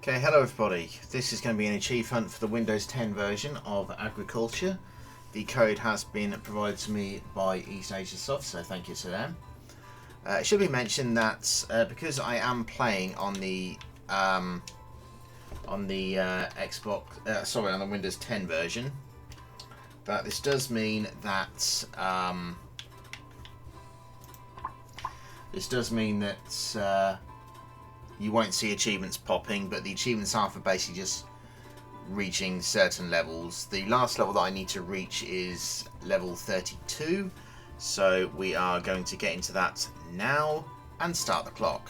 Okay, hello everybody. This is going to be an achieve hunt for the Windows 10 version of Agriculture. The code has been provided to me by East Asia Soft, so thank you to them. It should be mentioned that because I am playing on the Xbox, on the Windows 10 version, that this does mean that you won't see achievements popping, but the achievements are for basically just reaching certain levels. The last level that I need to reach is level 32, so we are going to get into that now and start the clock.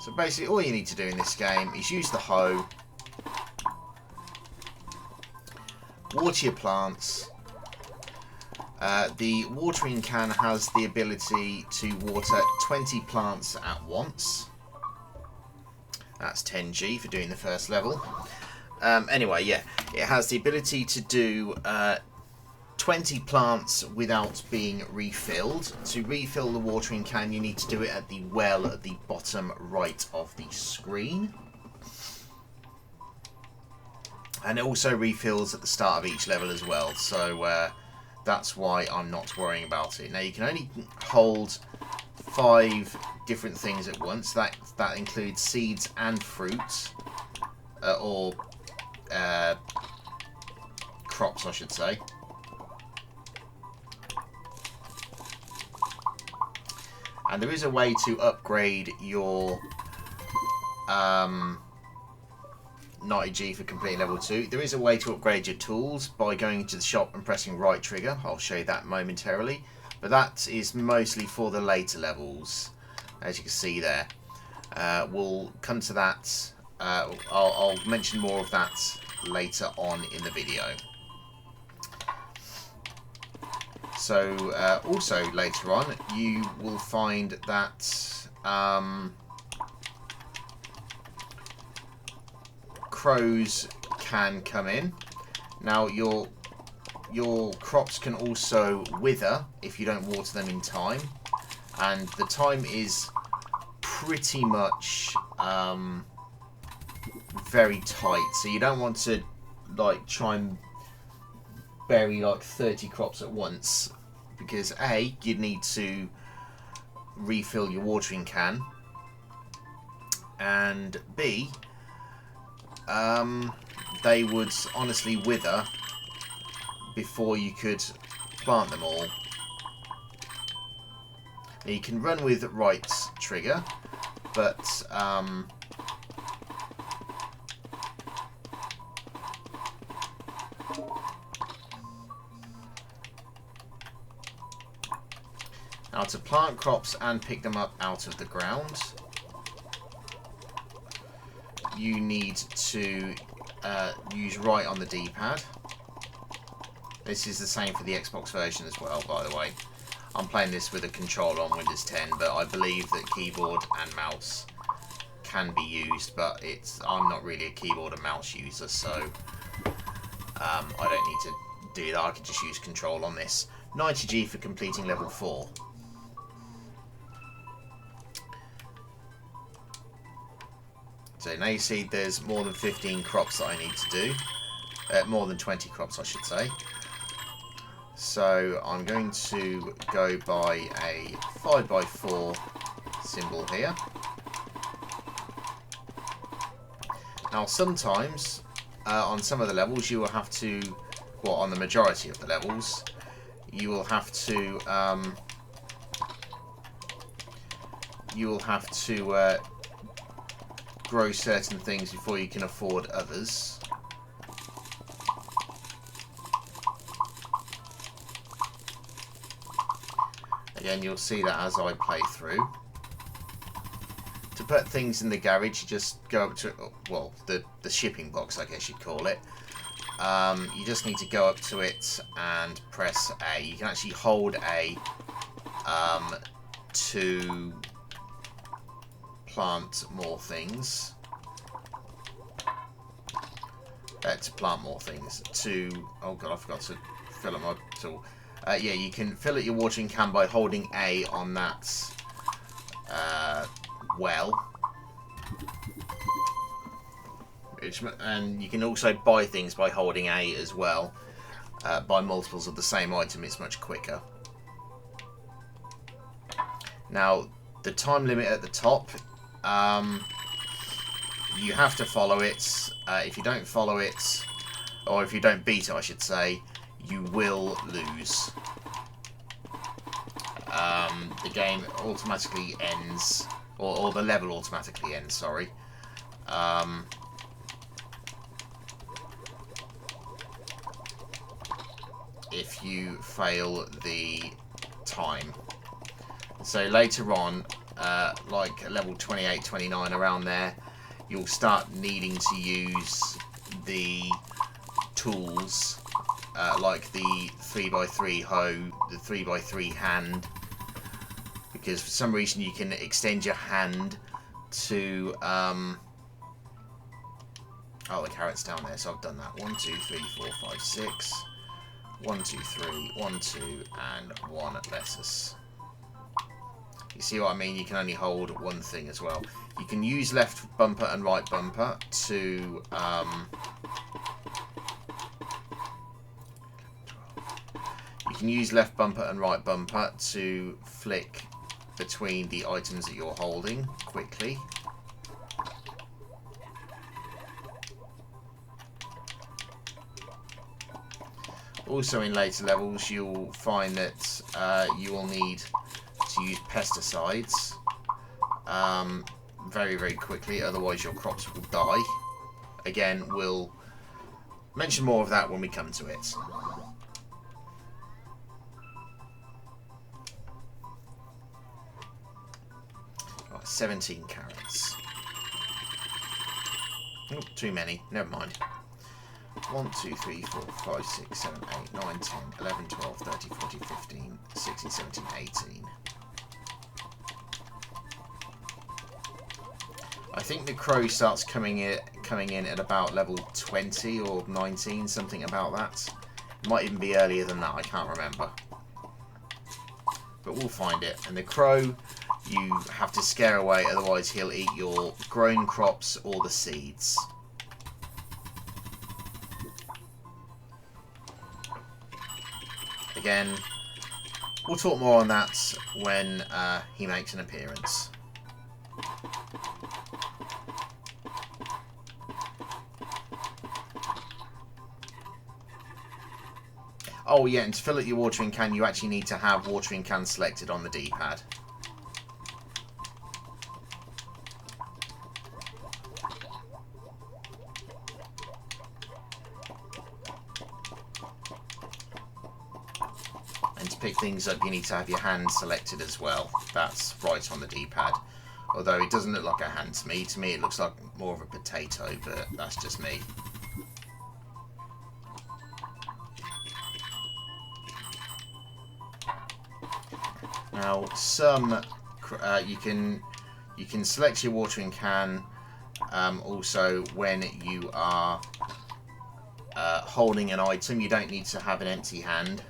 So basically all you need to do in this game is use the hoe, water your plants. The watering can has the ability to water 20 plants at once. That's 10G for doing the first level. Anyway, yeah, it has the ability to do 20 plants without being refilled. To refill the watering can, you need to do it at the well at the bottom right of the screen. And it also refills at the start of each level as well, so that's why I'm not worrying about it. Now you can only hold 5 different things at once. That includes seeds and fruits, or crops, I should say. And there is a way to upgrade your 90G for completing level 2. There is a way to upgrade your tools by going into the shop and pressing right trigger. I'll show you that momentarily. But that is mostly for the later levels, as you can see there. We'll come to that. I'll mention more of that later on in the video. So also later on you will find that crows can come in. Now your crops can also wither if you don't water them in time, and the time is pretty much very tight, so you don't want to like try and bury like 30 crops at once, because A, you'd need to refill your watering can, and B, they would honestly wither before you could plant them all. Now you can run with right trigger, but now to plant crops and pick them up out of the ground, you need to use right on the D-pad. This is the same for the Xbox version as well, by the way. I'm playing this with a controller on Windows 10, but I believe that keyboard and mouse can be used, but I'm not really a keyboard and mouse user, so I don't need to do that. I can just use control on this. 90G for completing level 4. So now you see there's more than 15 crops that I need to do. More than 20 crops, I should say. So I'm going to go by a 5x4 symbol here. Now sometimes, on some of the levels, you will have to, well, on the majority of the levels, you will have to grow certain things before you can afford others. Again, you'll see that as I play through. To put things in the garage, you just go up to, well, the shipping box, I guess you'd call it. You just need to go up to it and press A. You can actually hold A to plant more things. To plant more things. To, oh god, I forgot to fill them up. Yeah, you can fill up your watering can by holding A on that well. And you can also buy things by holding A as well. Buy multiples of the same item, it's much quicker. Now, the time limit at the top, you have to follow it. If you don't follow it, or if you don't beat it, I should say, you will lose. The game automatically ends, or the level automatically ends, sorry. If you fail the time. So later on, like level 28, 29, around there, you'll start needing to use the tools, like the 3x3 hoe, the 3x3 hand, because for some reason you can extend your hand to, oh, the carrot's down there, so I've done that. 1, 2, 3, 4, 5, 6. 1, 2, 3, 1, 2, and 1 lettuce. You see what I mean? You can only hold one thing as well. You can use left bumper and right bumper to flick between the items that you're holding quickly. Also in later levels you'll find that you will need to use pesticides very, very quickly, otherwise your crops will die. Again, we'll mention more of that when we come to it. 17 carrots. Oh, too many, never mind. 1, 2, 3, 4, 5, 6, 7, 8, 9, 10, 11, 12, 13, 14, 15, 16, 17, 18. I think the crow starts coming in at about level 20 or 19, something about that. It might even be earlier than that, I can't remember. But we'll find it. And the crow, you have to scare away, otherwise he'll eat your grown crops or the seeds. Again, we'll talk more on that when he makes an appearance. Oh yeah, and to fill up your watering can, you actually need to have watering can selected on the D-pad. And to pick things up, you need to have your hand selected as well. That's right on the D-pad. Although it doesn't look like a hand to me. To me it looks like more of a potato, but that's just me. Now, some you can select your watering can also when you are holding an item. You don't need to have an empty hand.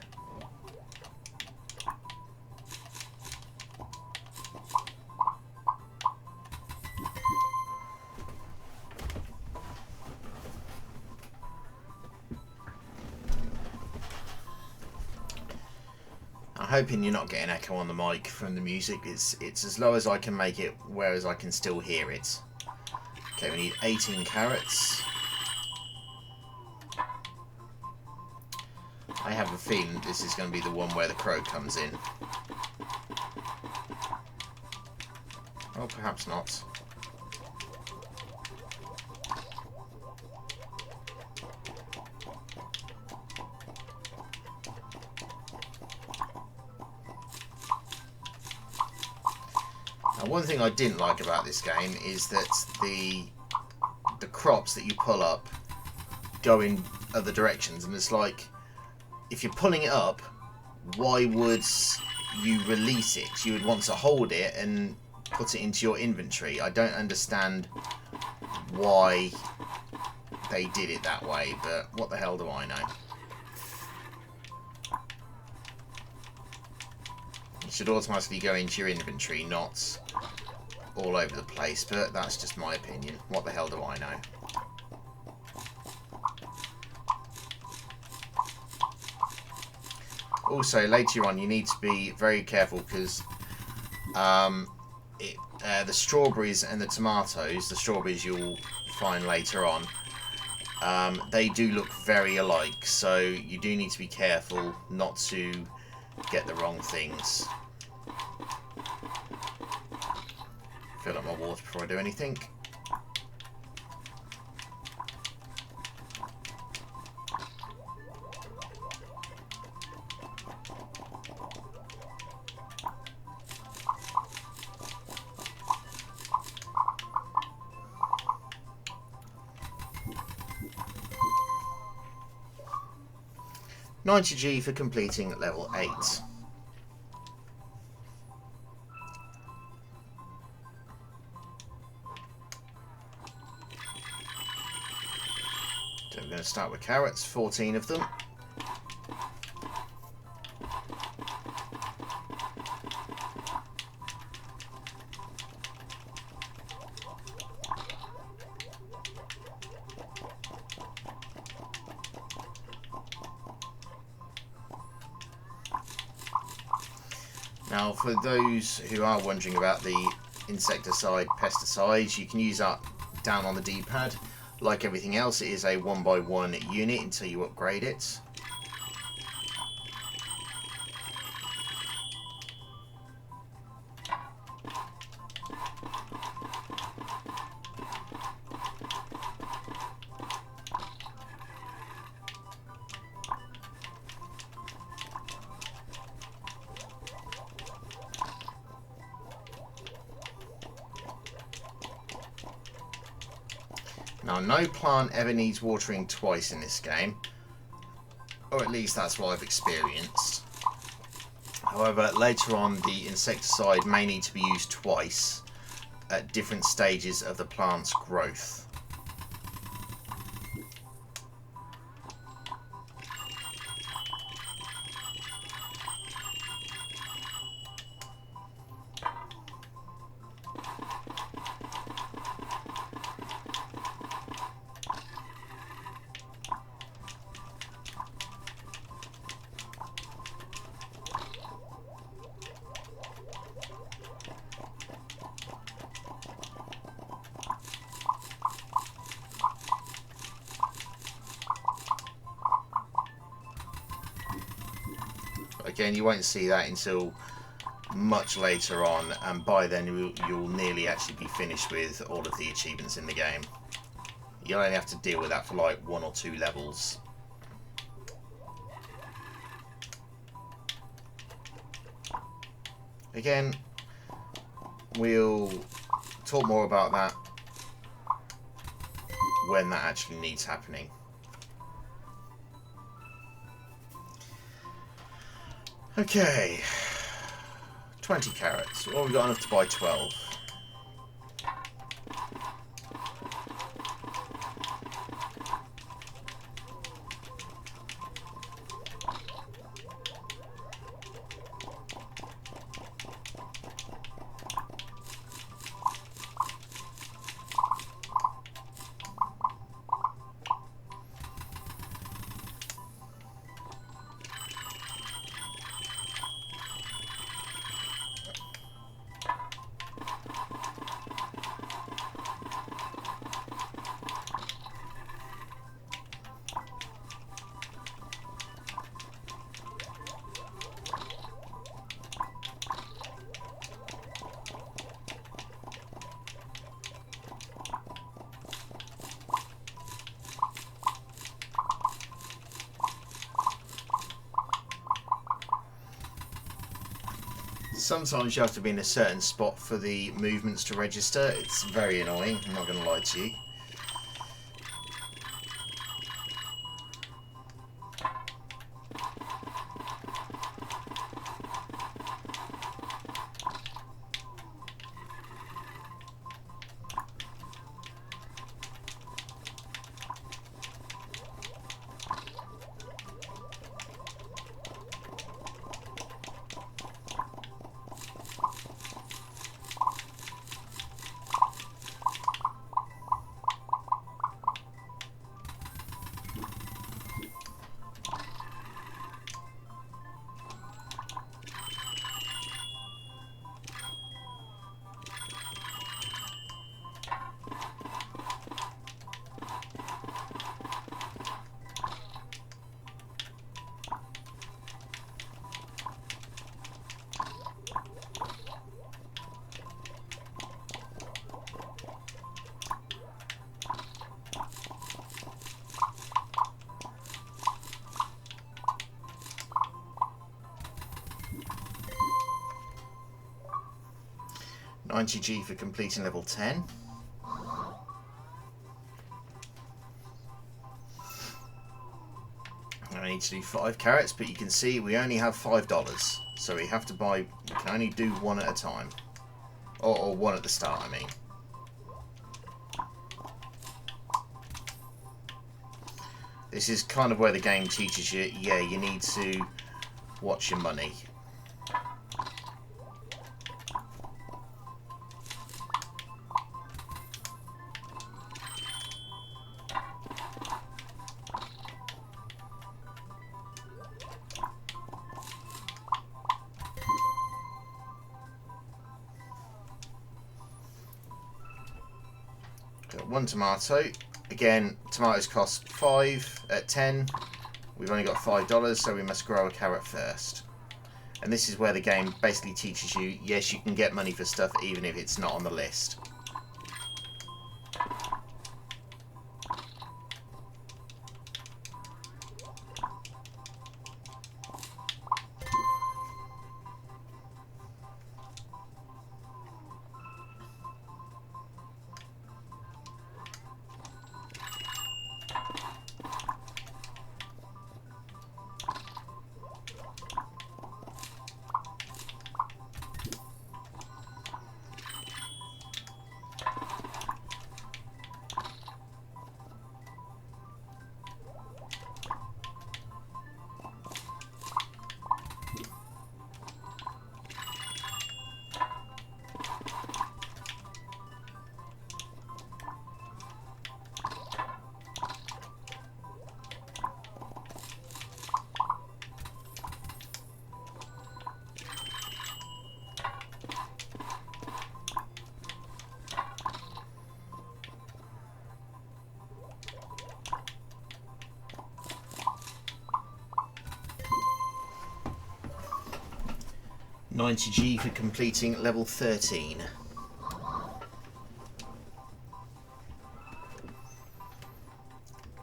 I'm hoping you're not getting echo on the mic from the music. It's as low as I can make it, whereas I can still hear it. Okay, we need 18 carrots. I have a feeling this is going to be the one where the crow comes in. Oh, perhaps not. Now, one thing I didn't like about this game is that the crops that you pull up go in other directions, and it's like, if you're pulling it up, why would you release it? You would want to hold it and put it into your inventory. I don't understand why they did it that way, but what the hell do I know? It should automatically go into your inventory, not all over the place, but that's just my opinion. What the hell do I know? Also, later on, you need to be very careful because the strawberries and the tomatoes, the strawberries you'll find later on, they do look very alike, so you do need to be careful not to get the wrong things. Fill up my water before I do anything. $90G for completing level 8. So we're going to start with carrots, 14 of them. Now, for those who are wondering about the insecticide, pesticides, you can use that down on the D-pad. Like everything else, it is a 1x1 unit until you upgrade it. Now, no plant ever needs watering twice in this game, or at least that's what I've experienced. However, later on, the insecticide may need to be used twice at different stages of the plant's growth. Again, you won't see that until much later on, and by then you'll nearly actually be finished with all of the achievements in the game. You'll only have to deal with that for like 1 or 2 levels. Again, we'll talk more about that when that actually needs happening. Okay, 20 carrots. Well, we've got enough to buy 12. Sometimes you have to be in a certain spot for the movements to register. It's very annoying, I'm not going to lie to you. 90G for completing level 10. I need to do 5 carrots, but you can see we only have $5, so we have to buy. We can only do one at a time, or one at the start, I mean. This is kind of where the game teaches you, yeah, you need to watch your money. Got 1 tomato. Again, tomatoes cost 5 at 10. We've only got $5, so we must grow a carrot first. And this is where the game basically teaches you, yes, you can get money for stuff even if it's not on the list. $90G for completing level 13.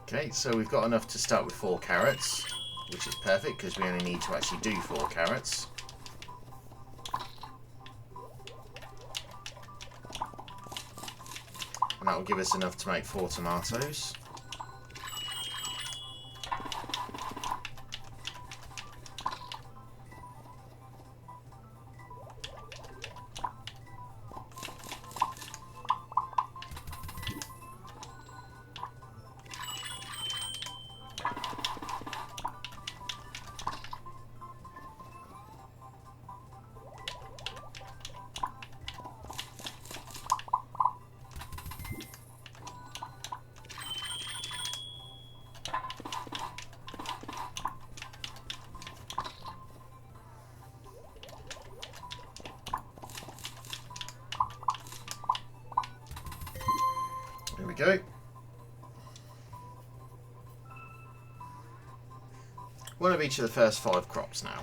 Okay, so we've got enough to start with 4 carrots, which is perfect because we only need to actually do 4 carrots. And that will give us enough to make 4 tomatoes. There we go. One of each of the first 5 crops now.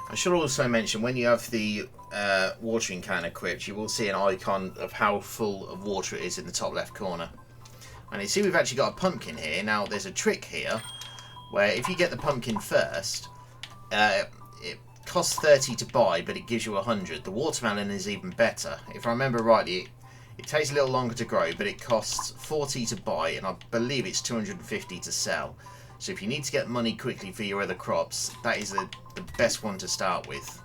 I should also mention, when you have the watering can equipped, you will see an icon of how full of water it is in the top left corner. And you see we've actually got a pumpkin here. Now there's a trick here, where if you get the pumpkin first, it costs 30 to buy, but it gives you 100. The watermelon is even better. If I remember rightly, it takes a little longer to grow, but it costs 40 to buy, and I believe it's 250 to sell. So if you need to get money quickly for your other crops, that is the best one to start with.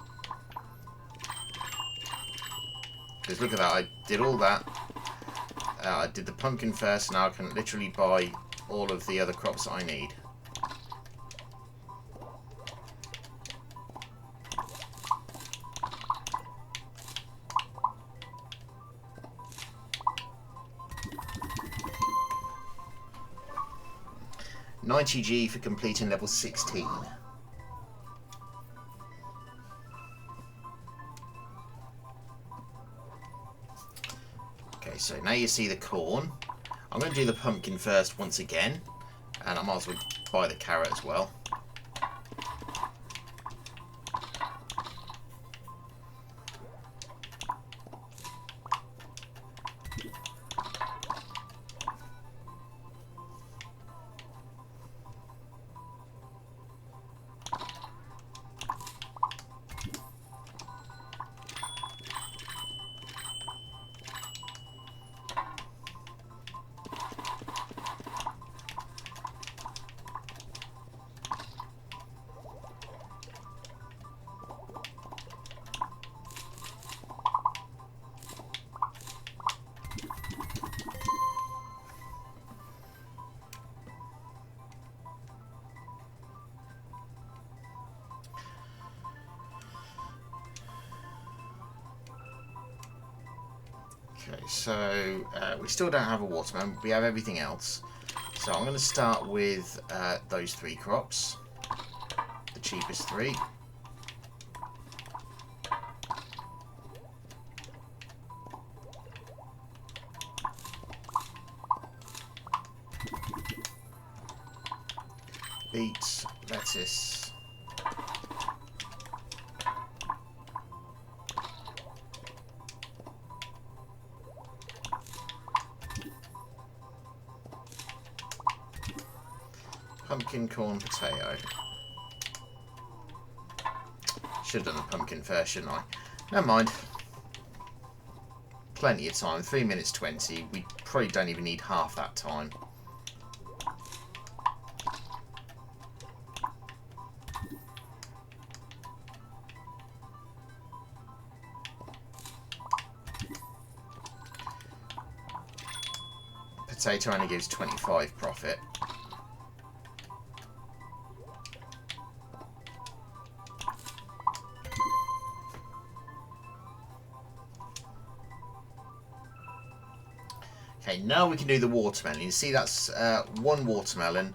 Because look at that, I did all that. I did the pumpkin first, now I can literally buy all of the other crops that I need. 90G for completing level 16. Okay, so now you see the corn. I'm going to do the pumpkin first once again, and I might as well buy the carrot as well. Okay, so we still don't have a watermelon. We have everything else. So I'm going to start with those 3 crops, the cheapest 3. Beets, lettuce, pumpkin, corn, potato. Should have done the pumpkin first, shouldn't I? Never mind. Plenty of time. 3 minutes 20. We probably don't even need half that time. Potato only gives 25 profit. Okay, now we can do the watermelon. You see that's 1 watermelon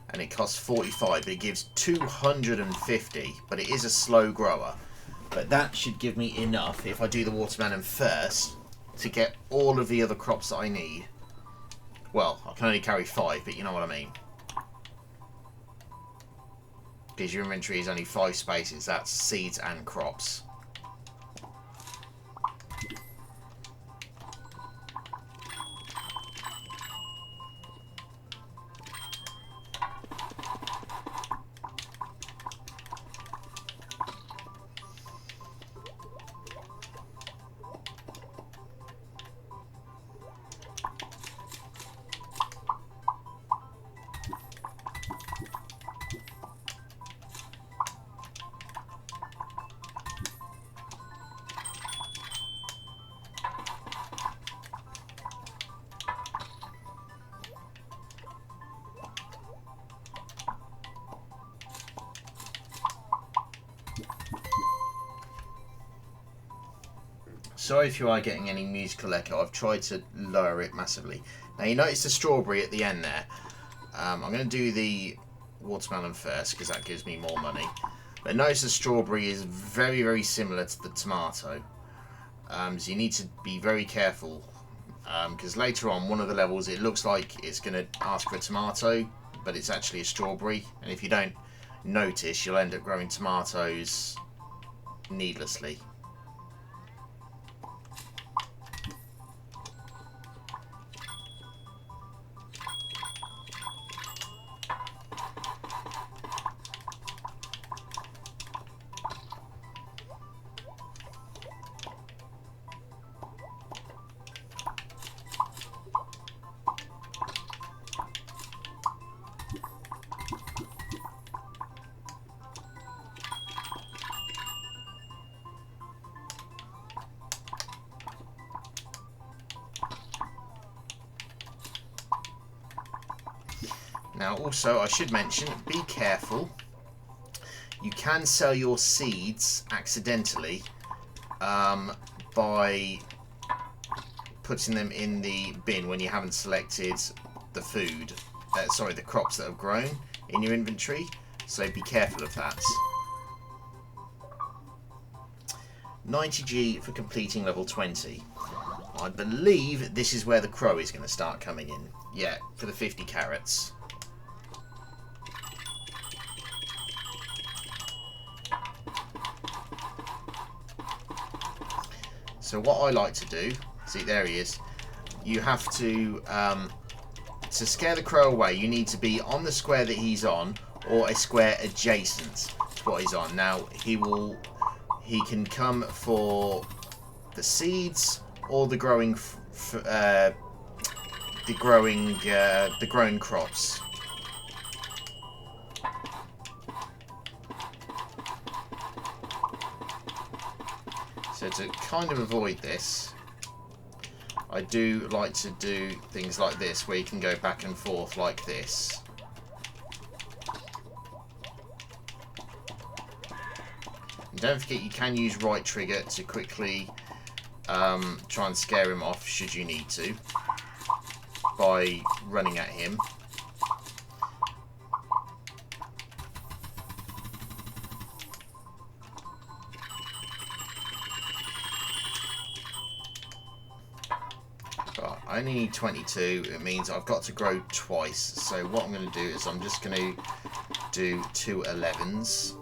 and it costs 45, but it gives 250, but it is a slow grower. But that should give me enough, if I do the watermelon first, to get all of the other crops that I need. Well, I can only carry 5, but you know what I mean. Because your inventory is only 5 spaces, that's seeds and crops. Sorry if you are getting any musical echo. I've tried to lower it massively. Now you notice the strawberry at the end there. I'm going to do the watermelon first because that gives me more money. But notice the strawberry is very, very similar to the tomato. So you need to be very careful because later on, one of the levels, it looks like it's going to ask for a tomato, but it's actually a strawberry. And if you don't notice, you'll end up growing tomatoes needlessly. Now also, I should mention, be careful. You can sell your seeds accidentally by putting them in the bin when you haven't selected the food sorry, the crops that have grown in your inventory. So be careful of that. 90G for completing level 20. I believe this is where the crow is going to start coming in. Yeah, for the 50 carrots. So what I like to do, see there he is, you have to scare the crow away, you need to be on the square that he's on or a square adjacent to what he's on. Now he can come for the seeds or the grown crops. So to kind of avoid this, I do like to do things like this, where you can go back and forth like this. And don't forget, you can use right trigger to quickly try and scare him off, should you need to, by running at him. I only need 22, it means I've got to grow twice. So what I'm going to do is I'm just going to do 2 11s.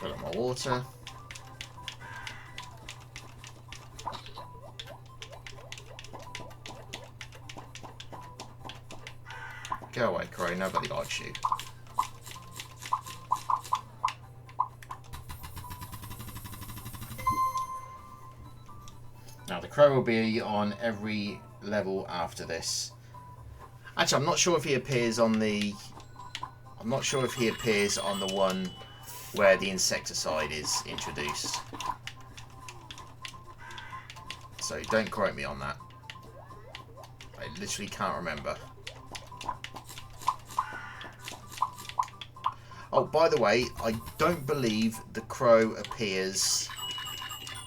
Fill up my water. Go away, crow, nobody likes you. Now the crow will be on every level after this. Actually, I'm not sure if he appears on the one where the insecticide is introduced. So don't quote me on that. I literally can't remember. Oh, by the way, I don't believe the crow appears...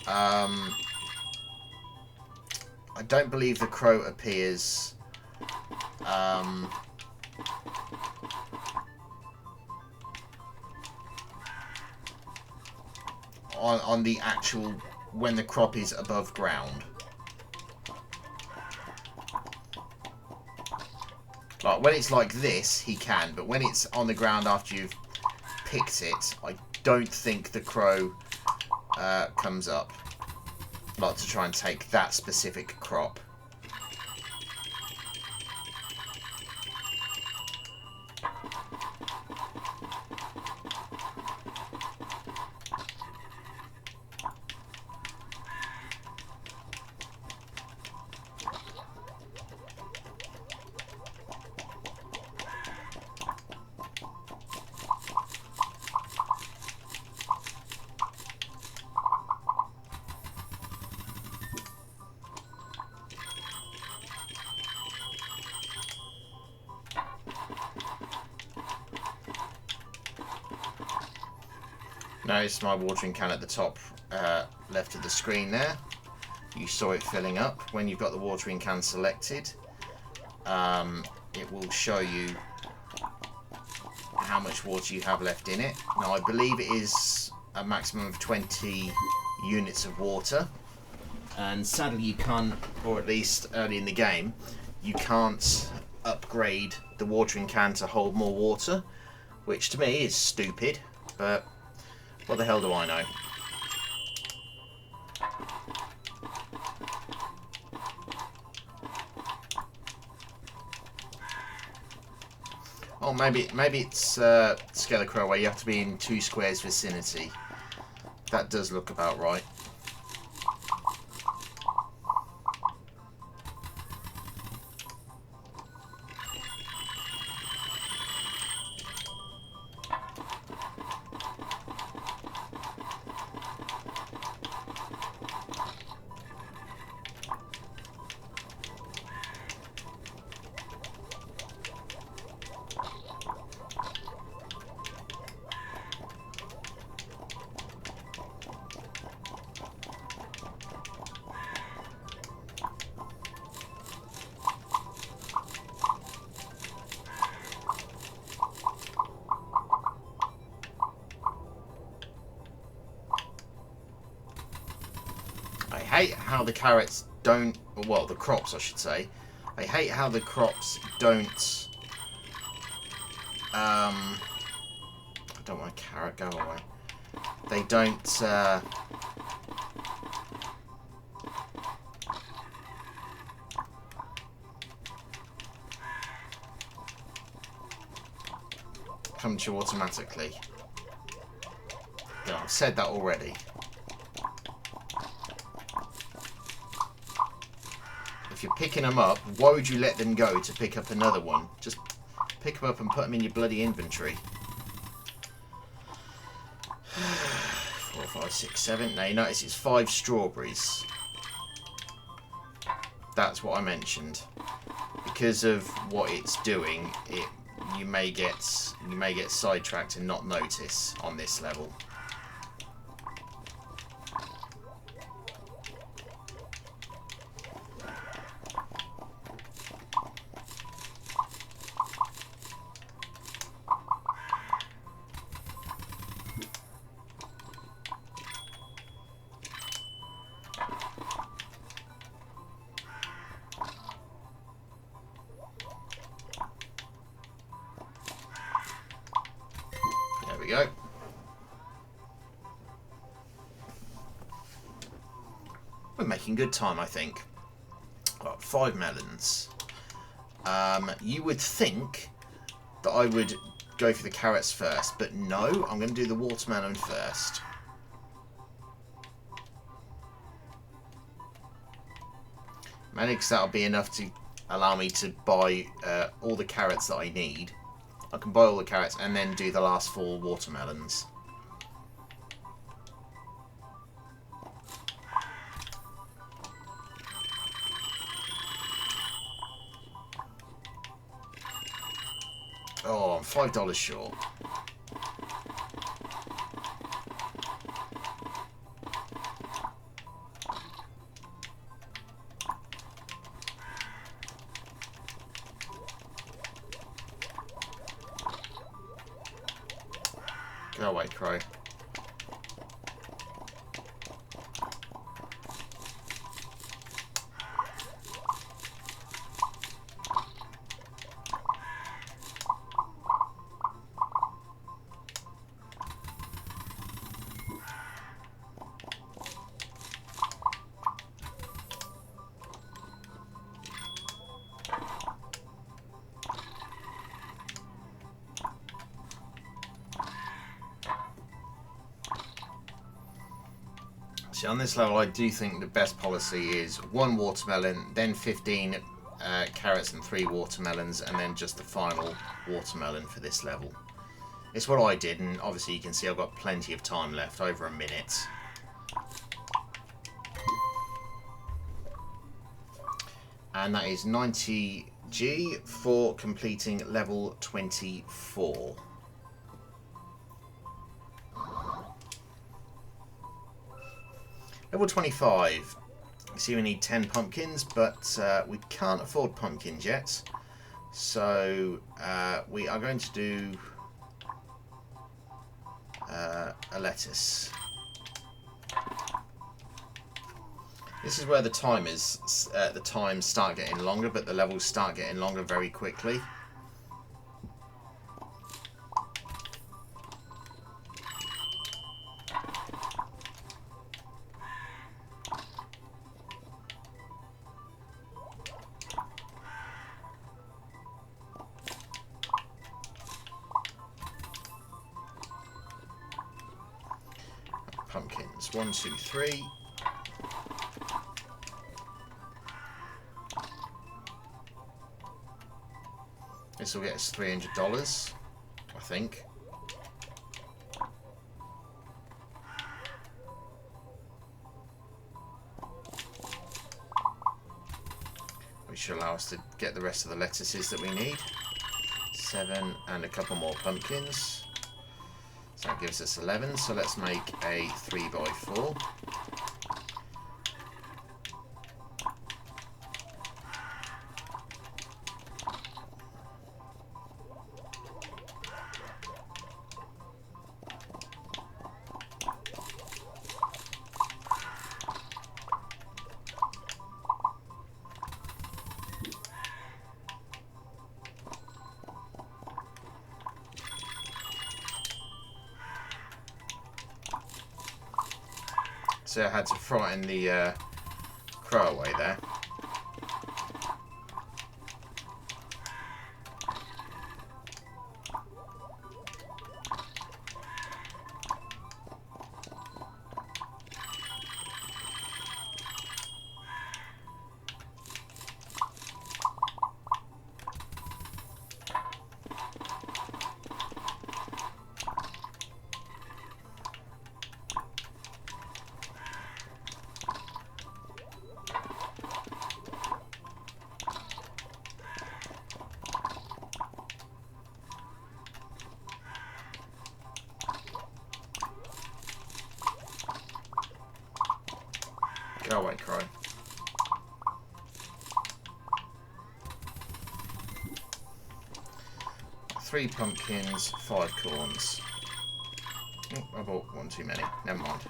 I don't believe the crow appears... on the actual... when the crop is above ground. Like, when it's like this, he can, but when it's on the ground after you've picked it, I don't think the crow comes up. Like, to try and take that specific crop. Notice my watering can at the top left of the screen there. You saw it filling up. When you've got the watering can selected, it will show you how much water you have left in it. Now I believe it is a maximum of 20 units of water, and sadly you can't, or at least early in the game, you can't upgrade the watering can to hold more water, which to me is stupid, but what the hell do I know? Oh, maybe it's scare the crow where you have to be in 2 squares vicinity. That does look about right. hate how the carrots don't, well, the crops I should say. I hate how the crops don't, I don't want a carrot, go away. They don't, come to you automatically. Yeah, I've said that already. If you're picking them up, why would you let them go to pick up another one? Just pick them up and put them in your bloody inventory. 4, 5, 6, 7. Now you notice it's 5 strawberries. That's what I mentioned. Because of what it's doing, you may get sidetracked and not notice on this level. There we go. We're making good time, I think. Got 5 melons. You would think that I would go for the carrots first, but no, I'm going to do the watermelon first. Mainly because that'll be enough to allow me to buy all the carrots that I need. I can buy all the carrots and then do the last 4 watermelons. Oh, I'm $5 short. Go away, Crow. See, on this level, I do think the best policy is 1 watermelon, then 15 carrots and 3 watermelons, and then just the final watermelon for this level. It's what I did, and obviously you can see I've got plenty of time left, over a minute. And that is 90G for completing level 24. Level 25. You see we need 10 pumpkins, but we can't afford pumpkins yet. So we are going to do a lettuce. This is where the times start getting longer, but the levels start getting longer very quickly. Pumpkins, 1, 2, 3. This will get us $300, I think. Which should allow us to get the rest of the lettuces that we need. 7 and a couple more pumpkins. So that gives us 11, so let's make a 3x4. So I had to frighten the crow away there. Go away, crow. Three pumpkins, 5 corns. Oh, I bought one too many. Never mind.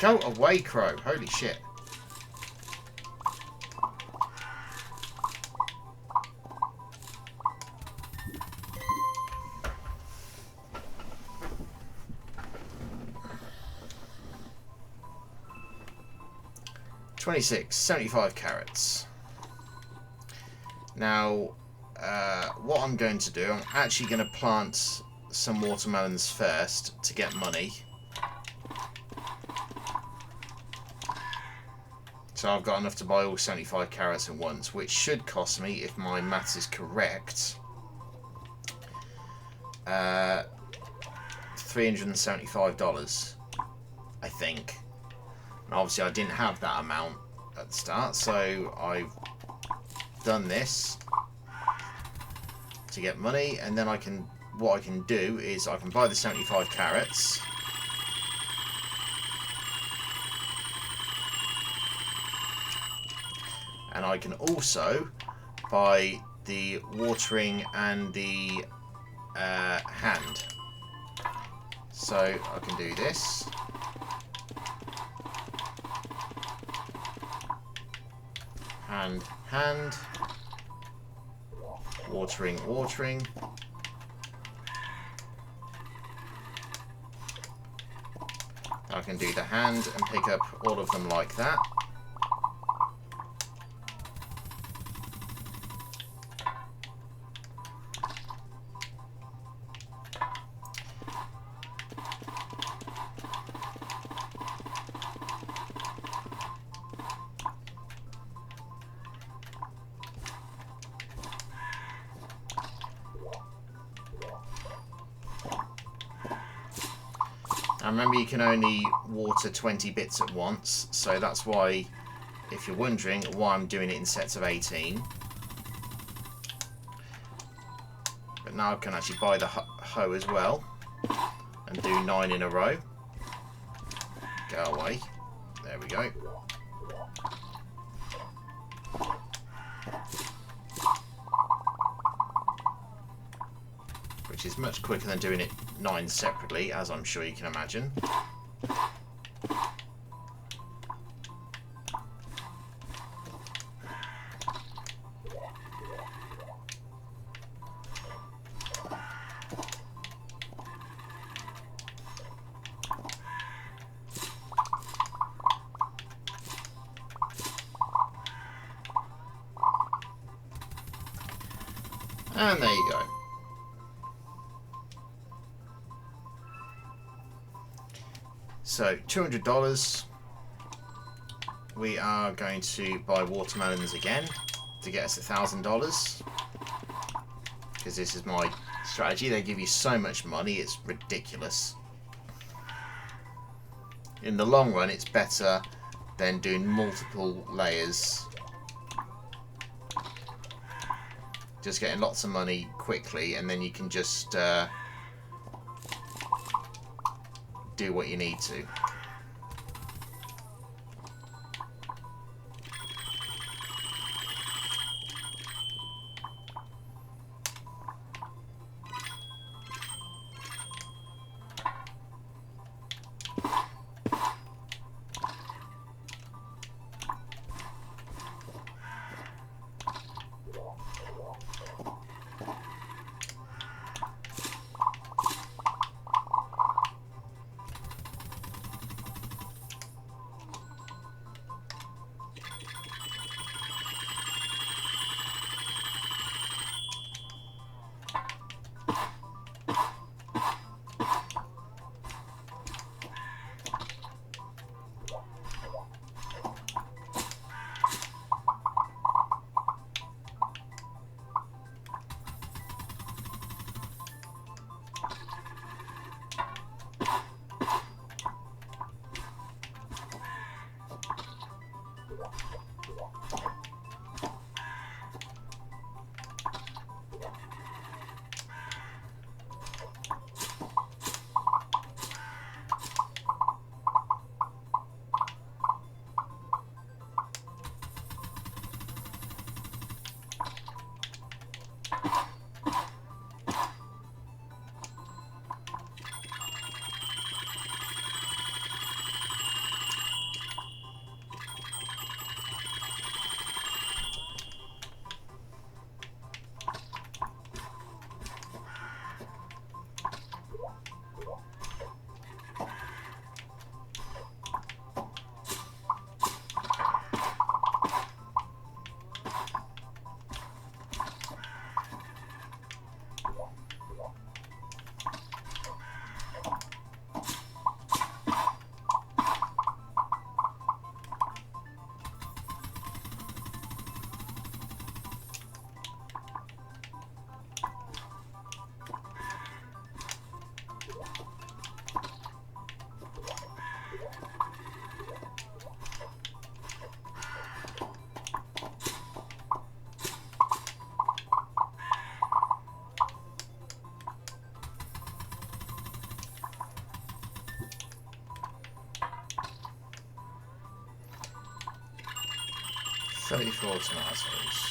Go away, crow. Holy shit. $26, 75 carrots. Now, what I'm going to do, I'm actually going to plant some watermelons first to get money. So I've got enough to buy all 75 carrots at once, which should cost me, if my maths is correct, $375, I think. And obviously I didn't have that amount at the start, so I've done this to get money, and then what I can do is I can buy the 75 carrots. And I can also buy the watering and the hand. So I can do this. Hand, hand. Watering, watering. I can do the hand and pick up all of them like that. And remember, you can only water 20 bits at once, so that's why, if you're wondering why I'm doing it in sets of 18. But now I can actually buy the hoe as well and do 9 in a row. Go away. There we go. Which is much quicker than doing it 9 separately, as I'm sure you can imagine. And there you go. So $200. We are going to buy watermelons again to get us $1,000, because this is my strategy. They give you so much money, it's ridiculous. In the long run, it's better than doing multiple layers. Just getting lots of money quickly, and then you can just do what you need to. 34 tomatoes.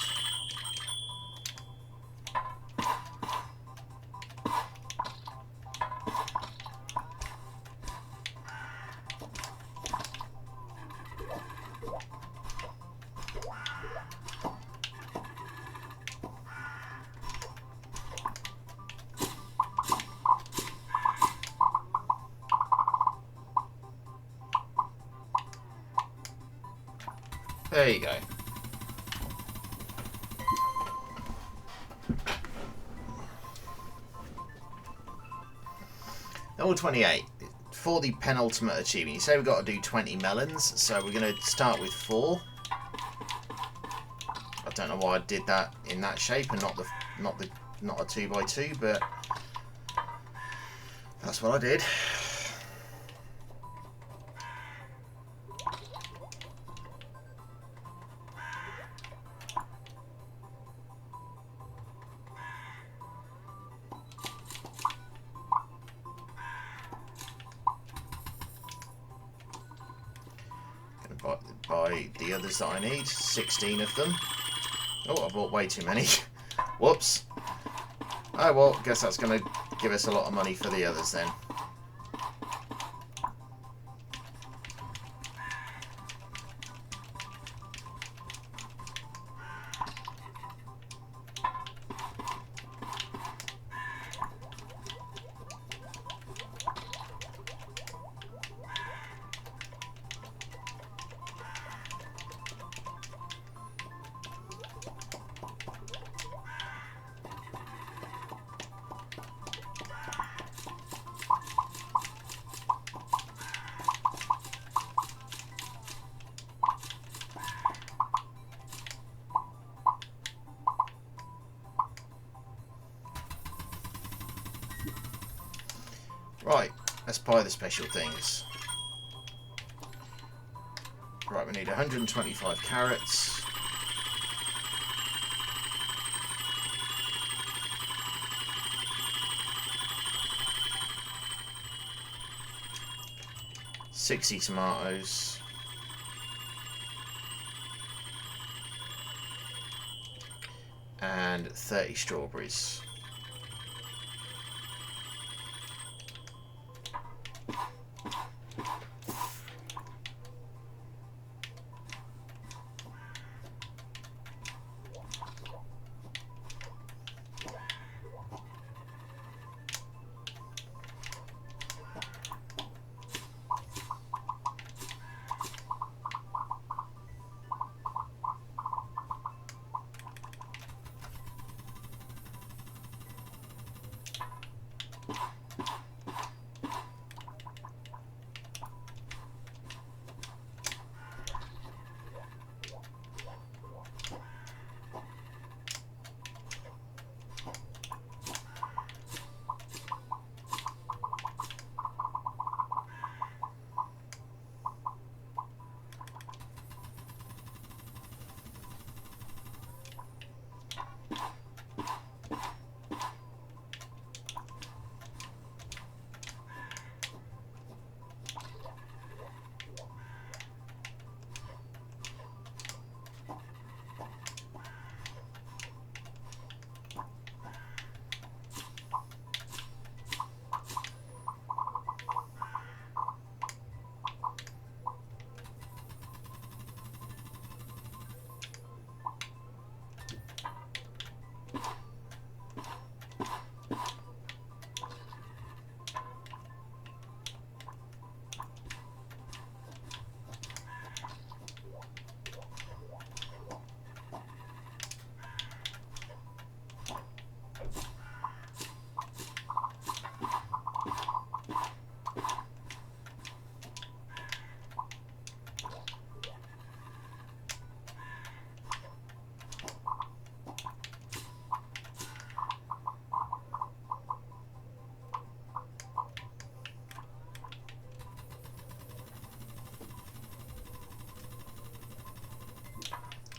There you go. Level 28. For the penultimate achievement, you say we've got to do 20 melons, so we're going to start with 4. I don't know why I did that in that shape and not a 2x2, but that's what I did. Buy the others that I need, 16 of them. Oh, I bought way too many. Whoops. Oh well, guess that's going to give us a lot of money for the others then. Right, let's buy the special things. Right, we need 125 carrots. $60 tomatoes. And 30 strawberries.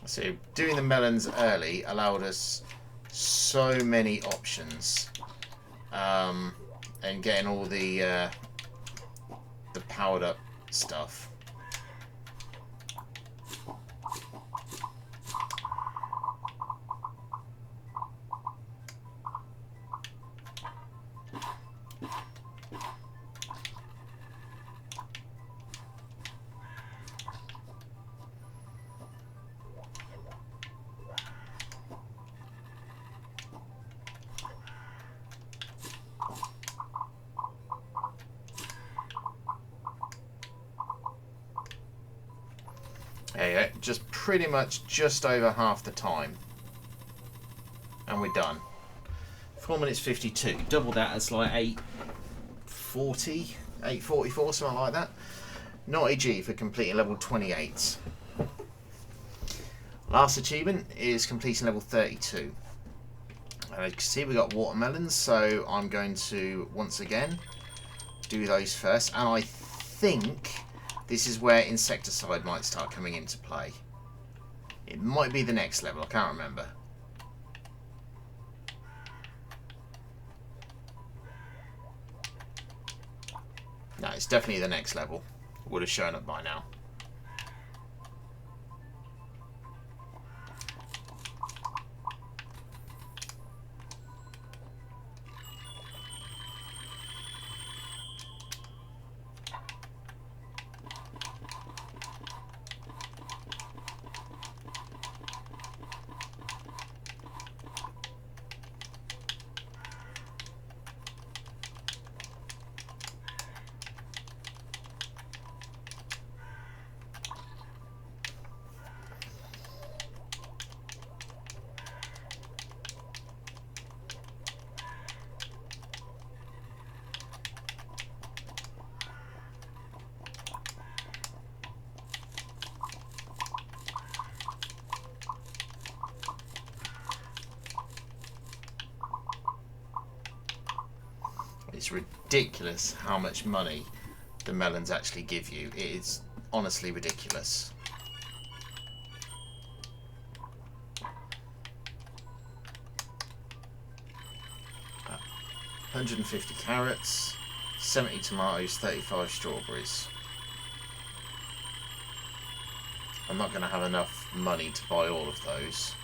So doing the melons early allowed us so many options, and getting all the powered up stuff. you go, just pretty much just over half the time. And we're done. 4 minutes 52. Double that, it's like 8:40, 8:44, something like that. Not a G for completing level 28. Last achievement is completing level 32. As you can see, we got watermelons, so I'm going to once again do those first. And I think this is where insecticide might start coming into play. It might be the next level, I can't remember. No, it's definitely the next level. Would have shown up by now. It's ridiculous how much money the melons actually give you. It is honestly ridiculous. Uh, 150 carrots, 70 tomatoes, 35 strawberries. I'm not going to have enough money to buy all of those.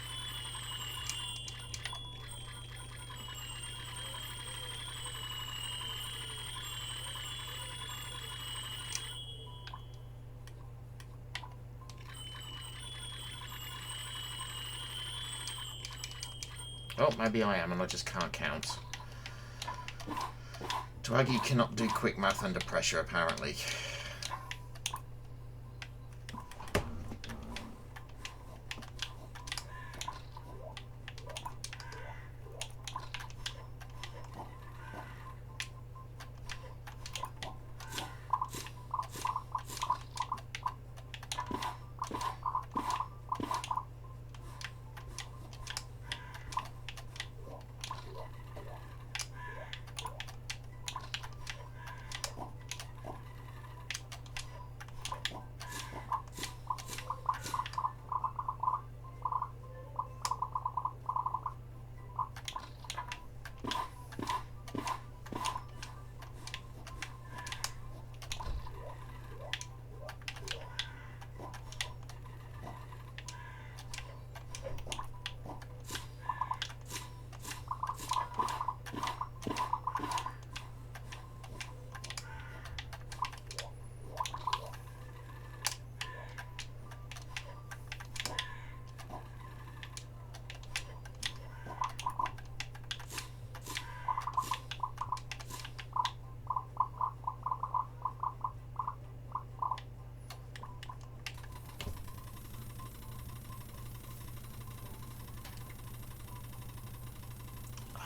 Oh, maybe I am and I just can't count. Dwaggy cannot do quick math under pressure, apparently.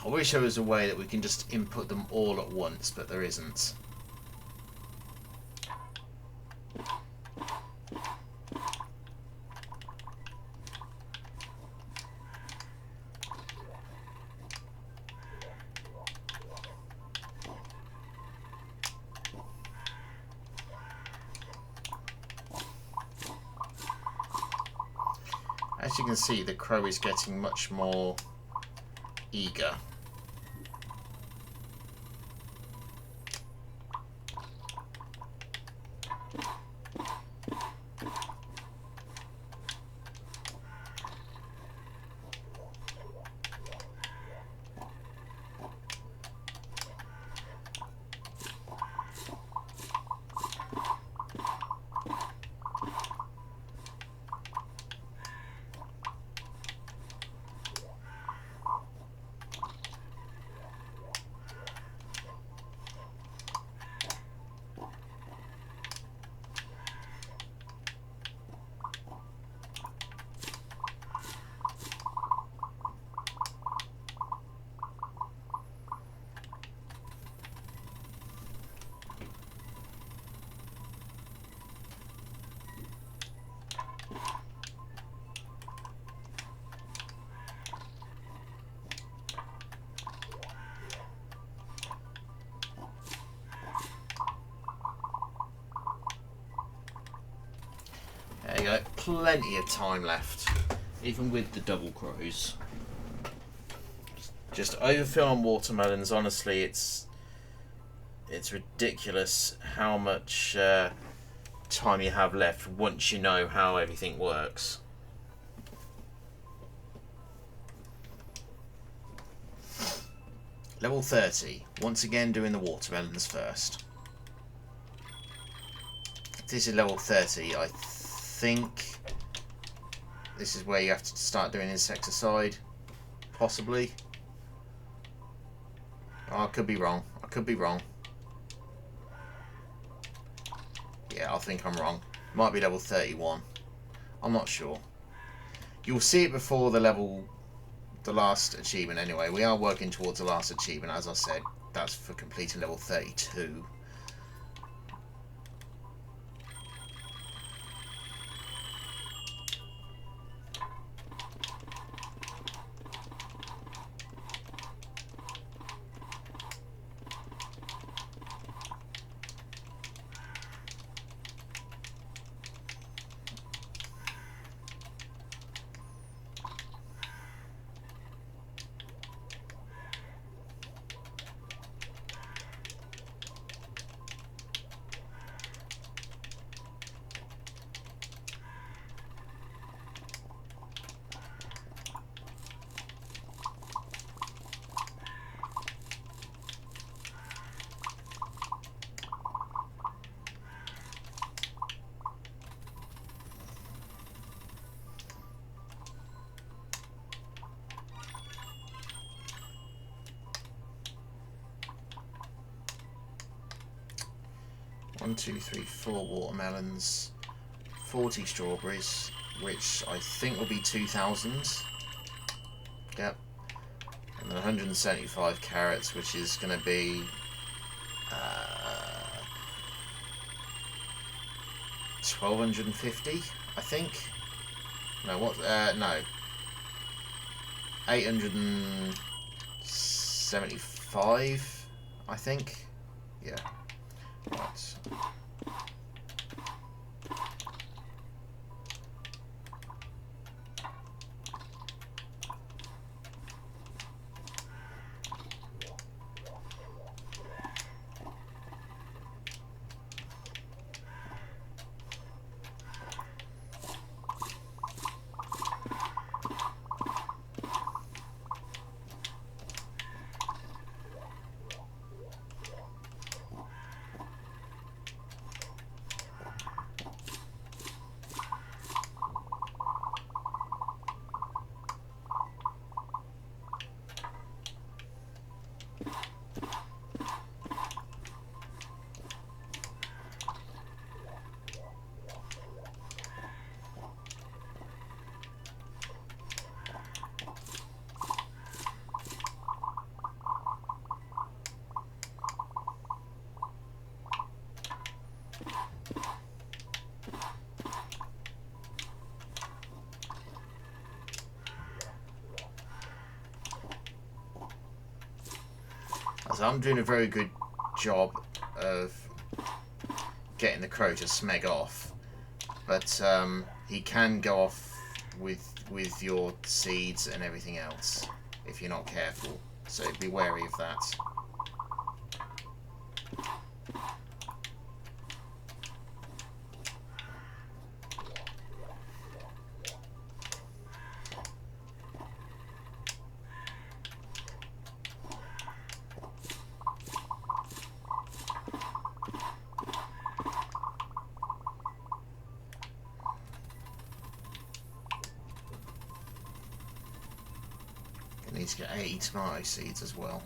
I wish there was a way that we can just input them all at once, but there isn't. As you can see, the crow is getting much more eager. plenty of time left, even with the double crows. Just overfill on watermelons. Honestly, it's ridiculous how much time you have left once you know how everything works. Level 30. Once again doing the watermelons first. This is level 30. I think this is where you have to start doing insecticide. Possibly. Oh, I could be wrong. I could be wrong. Yeah, I think I'm wrong. Might be level 31. I'm not sure. You'll see it before the last achievement anyway. We are working towards the last achievement, as I said. That's for completing level 32. One, two, three, 4 watermelons, 40 strawberries, which I think will be 2,000. Yep. And then 175 carrots, which is going to be 1,250, I think. No, what? No. 875, I think. Yeah. Right. So I'm doing a very good job of getting the crow to smeg off, but he can go off with your seeds and everything else if you're not careful. So be wary of that. Need to get 80 tomato seeds as well.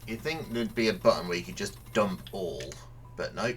You'd think there'd be a button where you could just dump all, but nope.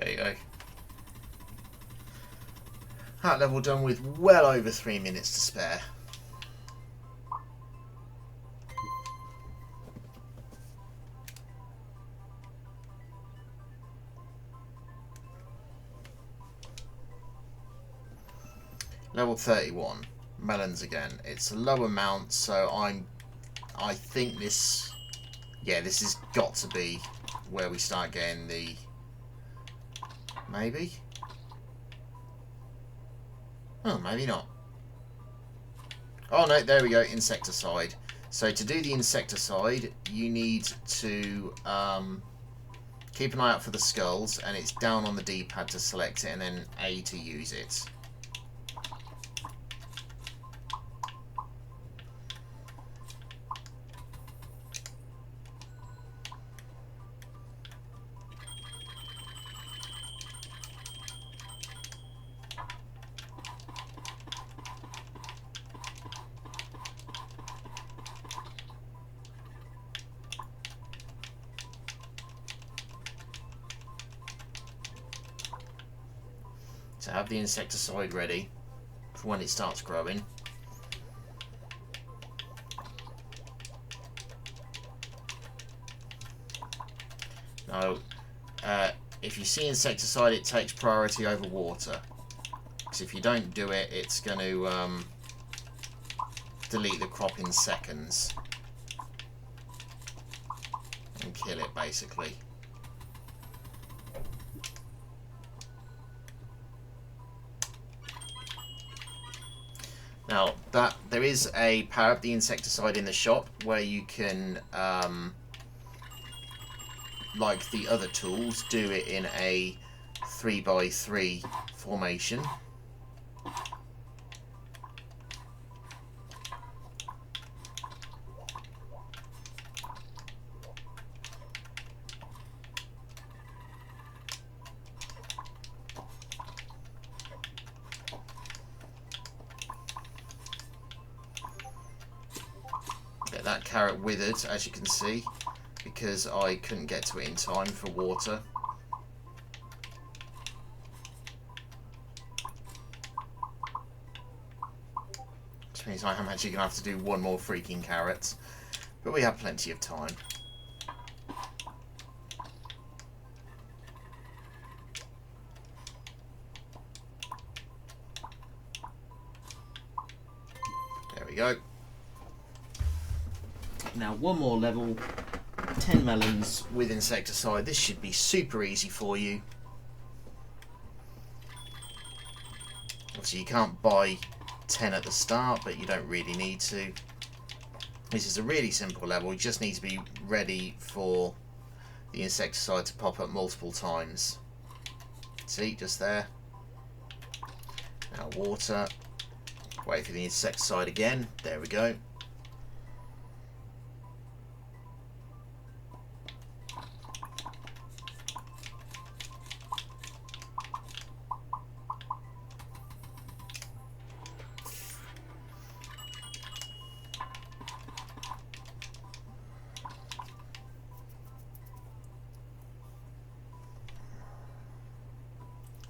There you go. That level done with well over 3 minutes to spare. Level 31, melons again. It's a low amount, so I think this, yeah, this has got to be where we start getting the, maybe? Oh, maybe not. Oh no, there we go, insecticide. So to do the insecticide, you need to keep an eye out for the skulls, and it's down on the D-pad to select it, and then A to use it. To have the insecticide ready for when it starts growing. Now, if you see insecticide, it takes priority over water. Because if you don't do it, it's going to delete the crop in seconds and kill it, basically. Now, there is a power up the insecticide in the shop where you can, like the other tools, do it in a 3x3 formation. That carrot withered, as you can see, because I couldn't get to it in time for water. Which means I am actually going to have to do one more freaking carrot. But we have plenty of time. There we go. Now one more level, 10 melons with insecticide. This should be super easy for you. Obviously you can't buy 10 at the start, but you don't really need to. This is a really simple level. You just need to be ready for the insecticide to pop up multiple times. See, just there. Now water. Wait for the insecticide again. There we go.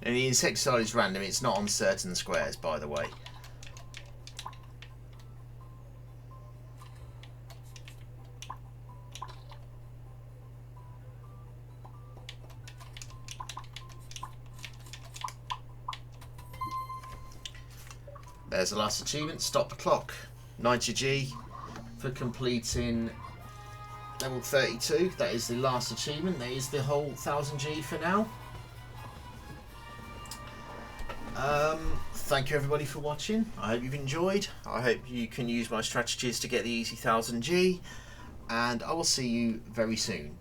And the insecticide is random, it's not on certain squares, by the way. There's the last achievement, stop the clock. 90G for completing level 32. That is the last achievement. That is the whole 1000G for now. Thank you everybody for watching. I hope you've enjoyed. I hope you can use my strategies to get the easy 1000G, and I will see you very soon.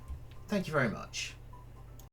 Thank you very much.